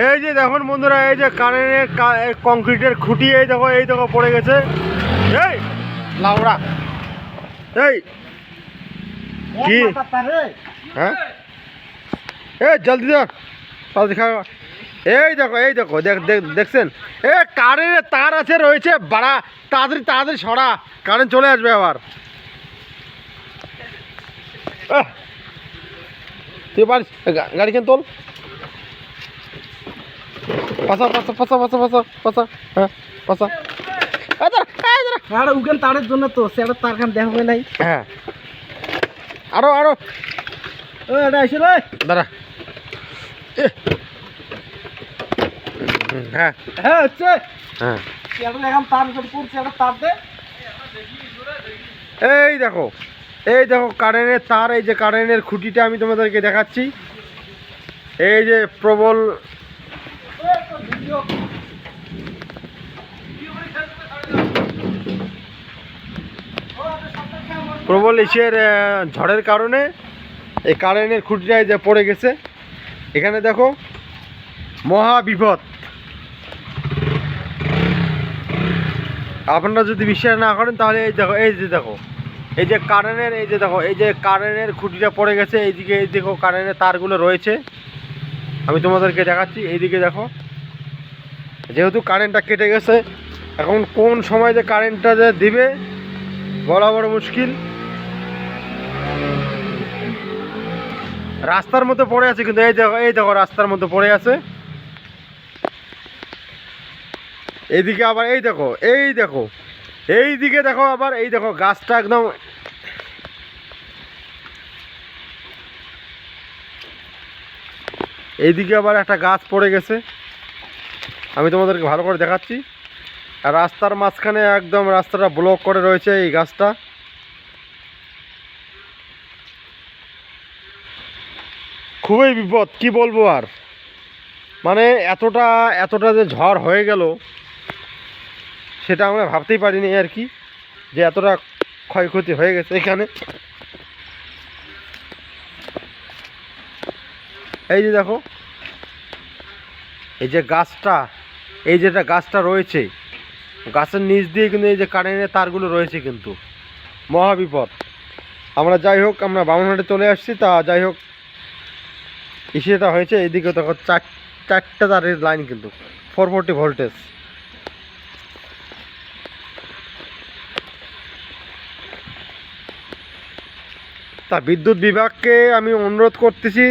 এই যে দেখুন বন্ধুরা, এই যে কারেন্টের কংক্রিটের খুঁটি এই দেখো পড়ে গেছে। এই লাউড়া, এই কি হ্যাঁ, এই জলদি জলদি খাওয়া। এই দেখো দেখছেন, এ কারেন্টের তার আছে রয়েছে বাড়া, তাড়াতাড়ি সরা, কারেন্ট চলে আসবে আবার। তুই পারিস, গাড়ি কেন তোল, পাশা হ্যাঁ পাশা। উগেন তারের জন্য তো সেটা তারখান দেখা হয় নাই। হ্যাঁ আরো এটা আসে রে দাঁড়া। হ্যাঁ হ্যাঁ হচ্ছে হ্যাঁ, এটা এখন তার উপরে পড়ছে, এটা তার দে। এই দেখো কারেন্টের তার, এই যে কারেন্টের খুঁটিটা আমি তোমাদেরকে দেখাচ্ছি। এই যে প্রবল ইসের ঝড়ের কারণে এই কারেন্টের খুঁটিটা যে পড়ে গেছে। এখানে দেখো মহা বিপদ। আপনারা যদি বিশ্বাস না করেন তাহলে এই যে কারেন্টের খুঁটিটা পড়ে গেছে। এইদিকে এই দেখো কারেন্টের তারগুলো রয়েছে, আমি তোমাদেরকে দেখাচ্ছি। এইদিকে দেখো, যেহেতু কারেন্টটা কেটে গেছে, এখন কোন সময় যে কারেন্টটা যে দিবে বলা বড় মুশকিল। রাস্তার মধ্যে পড়ে আছে, কিন্তু এই দেখো রাস্তার মধ্যে পড়ে আছে। এইদিকে আবার এইদিকে দেখো আবার, এই দেখো গাছটা একদম, এইদিকে আবার একটা গাছ পড়ে গেছে, আমি তোমাদেরকে ভালো করে দেখাচ্ছি। আর রাস্তার মাঝখানে একদম রাস্তাটা ব্লক করে রয়েছে এই গাছটা। খুবই বিপদ, কি বলবো আর, মানে এতটা যে ঝড় হয়ে গেল সেটা আমরা ভাবতেই পারিনি আর কি, যে এতটা ক্ষয়ক্ষতি হয়ে গেছে এখানে। এই যে দেখো, এই যে গাছটা রয়েছে, গাছের নিচ দিয়ে কিন্তু এই যে কারেন্টের তারগুলো রয়েছে, কিন্তু মহা বিপদ। আমরা যাই হোক, আমরা বামনহাটে চলে আসছি। তা যাই হোক, ইস্যুটা হয়েছে। এইদিকে দেখো চারটা তারের লাইন, কিন্তু 440 ভোল্টেজ। তা বিদ্যুৎ বিভাগকে আমি অনুরোধ করতেছি,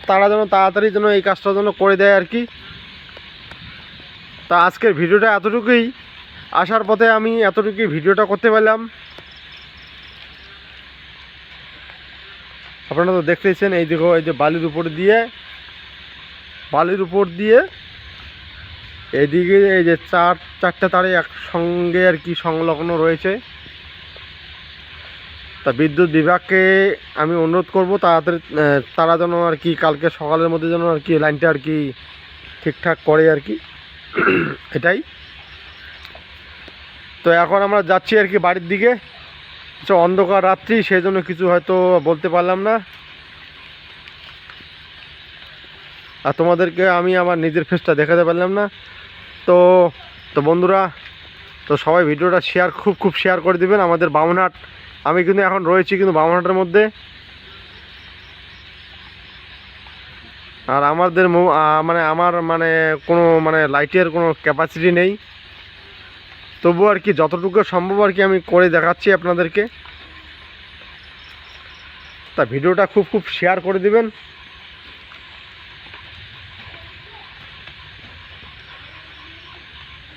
তারা যেন তাড়াতাড়ি যেন এই কাজটা যেন করে দেয় আর কি। তা আজকের ভিডিওটা এতটুকুই, আসার পথে আমি এতটুকুই ভিডিওটা করতে পারলাম। আপনারা তো দেখতেছেন, এই দেখো, এই যে বালির উপর দিয়ে এইদিকে এই যে চারটা তারে একসঙ্গে আর কি সংলগ্ন রয়েছে। তা বিদ্যুৎ বিভাগকে আমি অনুরোধ করব তাড়াতাড়ি, তারা যেন আর কি কালকে সকালের মধ্যে যেন আর কি লাইনটা আর কি ঠিকঠাক করে আর কি, এটাই। তো এখন আমরা যাচ্ছি আর কি বাড়ির দিকে। অন্ধকার রাত্রি, সেই জন্য কিছু হয়তো বলতে পারলাম না। আর তোমাদেরকে আমি আমার নিজের ফেসটা দেখাতে পারলাম না। তো বন্ধুরা, তো সবাই ভিডিওটা খুব শেয়ার করে দিবেন। আমাদের বামনহাট, আমি কিন্তু এখন রয়েছি কিন্তু বামনহাটের মধ্যে। আর আমাদের আমার কোনো লাইটের কোনো ক্যাপাসিটি নেই, তবু আর কি যতটুকু সম্ভব আর কি আমি করে দেখাচ্ছি আপনাদেরকে। তা ভিডিওটা খুব শেয়ার করে দিবেন,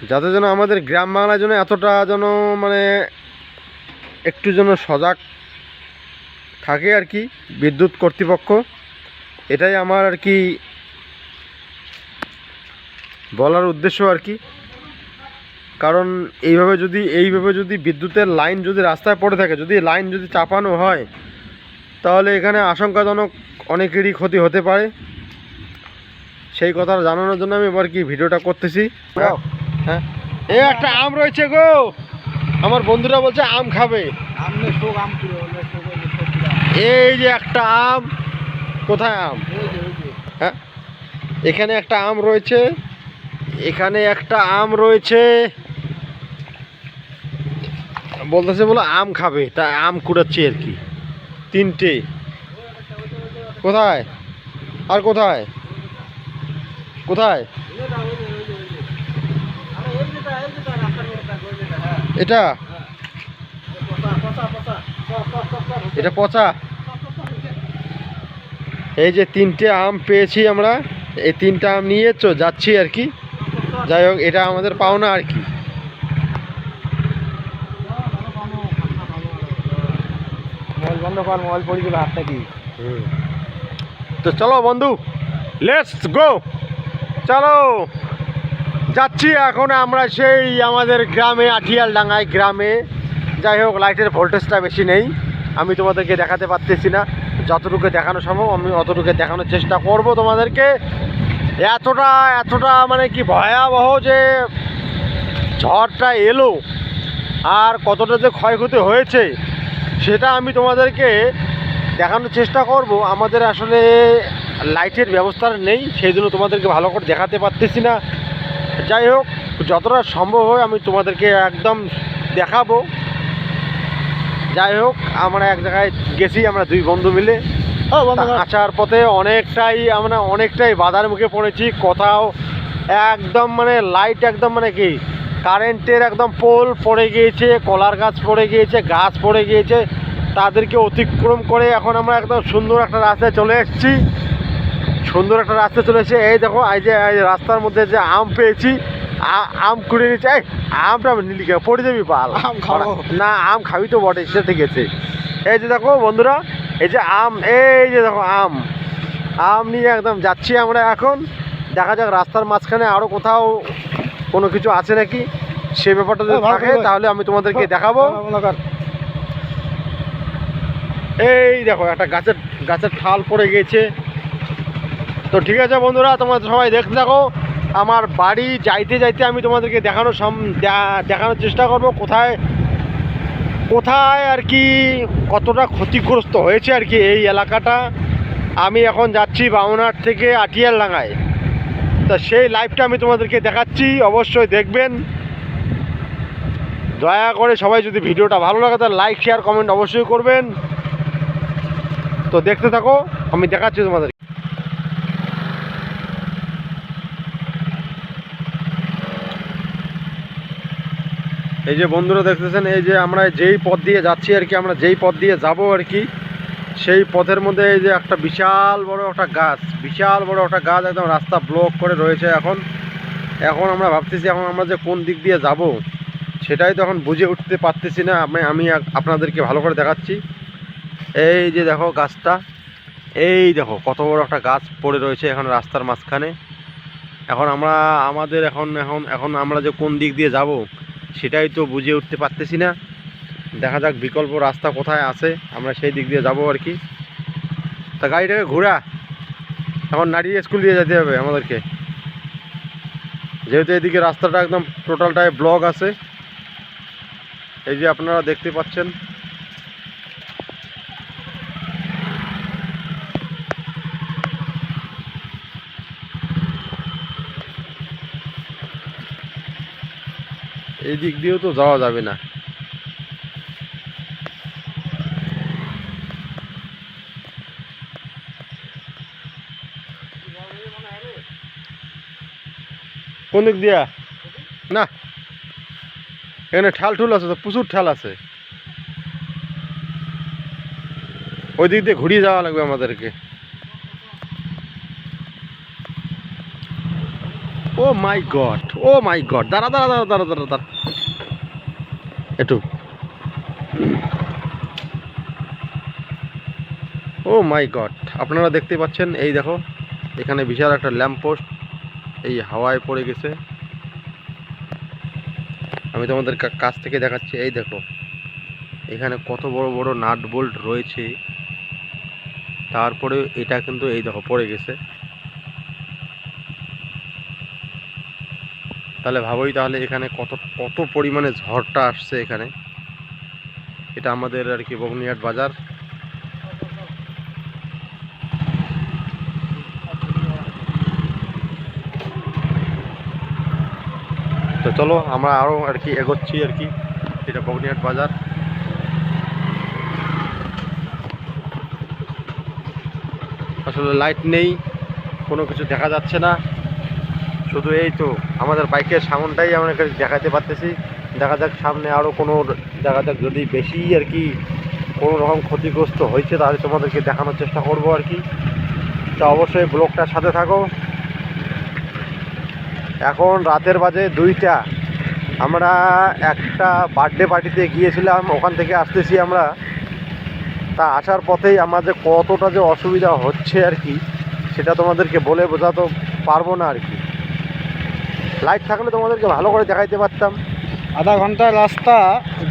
যাতে যেন আমাদের গ্রাম বাংলার জন্য এতটা যেন একটু যেন সজাগ থাকে আর কি বিদ্যুৎ কর্তৃপক্ষ। এটাই আমার আর কি বলার উদ্দেশ্য আর কি। কারণ এইভাবে যদি বিদ্যুতের লাইন যদি রাস্তায় পড়ে থাকে, যদি লাইন যদি চাপানো হয়, তাহলে এখানে আশঙ্কাজনক অনেকেরই ক্ষতি হতে পারে। সেই কথা জানানোর জন্য আমি এবার কি ভিডিওটা করতেছি। হ্যাঁ, এই একটা আম রয়েছে গো, আমার বন্ধুরা বলছে আম খাবে। এই যে একটা আম, কোথায় আম? হ্যাঁ এখানে একটা আম রয়েছে, এখানে একটা আম রয়েছে, বলতেছে বলে আম খাবে, তা আম কুড়াচ্ছি আর কি। 3টে। কোথায় আর কোথায় কোথায় এটা? এটা পচা। এই যে 3টে আম পেয়েছি আমরা, এই 3টা আম নিয়ে যাচ্ছি আর কি। যাই হোক, এটা আমাদের পাওনা আর কি। মোবাইল বন্ধ কর, মোবাইল পড়ে গেল হাতটা কি। তো চলো বন্ধু, লেটস গো, চলো যাচ্ছি এখন আমরা সেই আমাদের গ্রামে, আঠিয়ালডাঙ্গায় গ্রামে। যাই হোক, লাইটের ভোল্টেজটা বেশি নেই, আমি তোমাদেরকে দেখাতে পারতেছি না। যতটুকু দেখানো সম্ভব আমি অতটুকু দেখানোর চেষ্টা করব তোমাদেরকে। এতটা মানে কি ভয়াবহ যে ঝড়টা এলো, আর কতটা যে ক্ষয়ক্ষতি হয়েছে সেটা আমি তোমাদেরকে দেখানোর চেষ্টা করব। আমাদের আসলে লাইটের ব্যবস্থা নেই, সেই জন্য তোমাদেরকে ভালো করে দেখাতে পারতেছি না। যাই হোক, যতটা সম্ভব হয় আমি তোমাদেরকে একদম দেখাবো। যাই হোক, আমরা এক জায়গায় গেছি, আমরা 2 বন্ধু মিলে। আসার পথে অনেকটাই বাধার মুখে পড়েছি। কোথাও একদম মানে লাইট একদম মানে কি কারেন্টের একদম পোল পড়ে গিয়েছে, কলার গাছ পড়ে গিয়েছে, গাছ পড়ে গিয়েছে। তাদেরকে অতিক্রম করে এখন আমরা একদম সুন্দর একটা রাস্তায় চলে এসেছি। এই দেখো, এই যে রাস্তার মধ্যে যে আম পেয়েছি, আম কুড়ে নিচ্ছে। এই আমটা নিলি কেন, পড়ে যাবি পাল। আম খাবো না, আম খাবি তো বটে, সে ঠিক আছে। এই যে দেখো বন্ধুরা, এই যে আম, এই যে দেখো আম নিয়ে একদম যাচ্ছি আমরা এখন। দেখা যাক রাস্তার মাঝখানে আরও কোথাও কোনো কিছু আছে নাকি, সে ব্যাপারটা যদি থাকে তাহলে আমি তোমাদেরকে দেখাবো। এই দেখো, একটা গাছের ঠাল পড়ে গেছে। তো ঠিক আছে বন্ধুরা, তোমরা সবাই দেখতে থাকো। আমার বাড়ি যাইতে যাইতে আমি তোমাদেরকে দেখানোর চেষ্টা করব কোথায় আর কি কতটা ক্ষতিগ্রস্ত হয়েছে আর কি এই এলাকাটা। আমি এখন যাচ্ছি বামুনহাট থেকে আঠিয়ালডাঙ্গায়। তা সেই লাইভটা আমি তোমাদেরকে দেখাচ্ছি, অবশ্যই দেখবেন। দয়া করে সবাই, যদি ভিডিওটা ভালো লাগে তাহলে লাইক, শেয়ার, কমেন্ট অবশ্যই করবেন। তো দেখতে থাকো, আমি দেখাচ্ছি তোমাদের। এই যে বন্ধুরা দেখতেছেন, এই যে আমরা যেই পথ দিয়ে যাচ্ছি আর কি, আমরা যেই পথ দিয়ে যাব আর কি, সেই পথের মধ্যে এই যে একটা বিশাল বড় একটা গাছ একদম রাস্তা ব্লক করে রয়েছে। এখন আমরা ভাবতেছি এখন আমরা যে কোন দিক দিয়ে যাব সেটাই তো এখন বুঝে উঠতে পারতেছি না। আমি আপনাদেরকে ভালো করে দেখাচ্ছি। এই যে দেখো গাছটা, এই দেখো কত বড় একটা গাছ পড়ে রয়েছে এখন রাস্তার মাঝখানে। এখন আমরা যে কোন দিক দিয়ে যাব সেটাই তো বুঝে উঠতে পারতেছি না। দেখা যাক বিকল্প রাস্তা কোথায় আছে, আমরা সেই দিক দিয়ে যাব আর কি। তা গাড়িটাকে ঘোরা, এখন নাড়িয়ে স্কুল দিয়ে যেতে হবে আমাদেরকে, যেহেতু এদিকে রাস্তাটা একদম টোটালটাই ব্লক আছে। এই যে আপনারা দেখতে পাচ্ছেন, এই দিক দিয়েও তো যাওয়া যাবে না। কোন দিক দিয়া? না, এখানে ঠাল আছে তো, প্রচুর ঠাল আছে। ওই দিক দিয়ে ঘুরিয়ে যাওয়া লাগবে আমাদেরকে। ও মাই গড, দাঁড়া একটু। ও মাই গড, আপনারা দেখতে পাচ্ছেন, এই দেখো এখানে বিশাল একটা ল্যাম্প পোস্ট এই হাওয়ায় পড়ে গেছে। আমি তোমাদের কাছ থেকে দেখাচ্ছি। এই দেখো এখানে কত বড় বড় নাট বোল্ট রয়েছে, তারপরে এটা কিন্তু এই দেখো পড়ে গেছে। তাহলে ভাবোই তাহলে এখানে কত পরিমাণে ঝড়টা আসছে এখানে। এটা আমাদের আর কি বগুনিহাট বাজার। চলো আমরা আরও আর কি এগোচ্ছি আর কি। এটা বগনিহাট বাজার। আসলে লাইট নেই, কোনো কিছু দেখা যাচ্ছে না, শুধু এই তো আমাদের বাইকের সামনটাই আমরা দেখাতে পারতেছি। দেখা যাক সামনে আরও কোনো, দেখা যাক যদি বেশি আর কি কোনো রকম ক্ষতিগ্রস্ত হয়েছে তাহলে তোমাদেরকে দেখানোর চেষ্টা করব আর কি। তা অবশ্যই ব্লগটার সাথে থাকো। এখন রাতের বাজে 2টা। আমরা একটা বার্থডে পার্টিতে গিয়েছিলাম, ওখান থেকে আসতেছি আমরা। তা আসার পথেই আমাদের কতটা যে অসুবিধা হচ্ছে আর কি সেটা তোমাদেরকে বলে বোঝাতে পারবো না আর কি। লাইট থাকলে তোমাদেরকে ভালো করে দেখাইতে পারতাম। আধা ঘন্টা রাস্তা,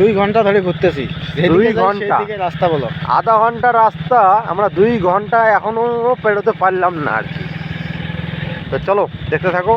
2 ঘন্টা ধরে ঘুরতেছি। 2 ঘন্টা রাস্তা বলো। আধা ঘন্টা রাস্তা আমরা 2 ঘন্টা এখনো পেরোতে পারলাম না আর কি। তো চলো দেখতে থাকো।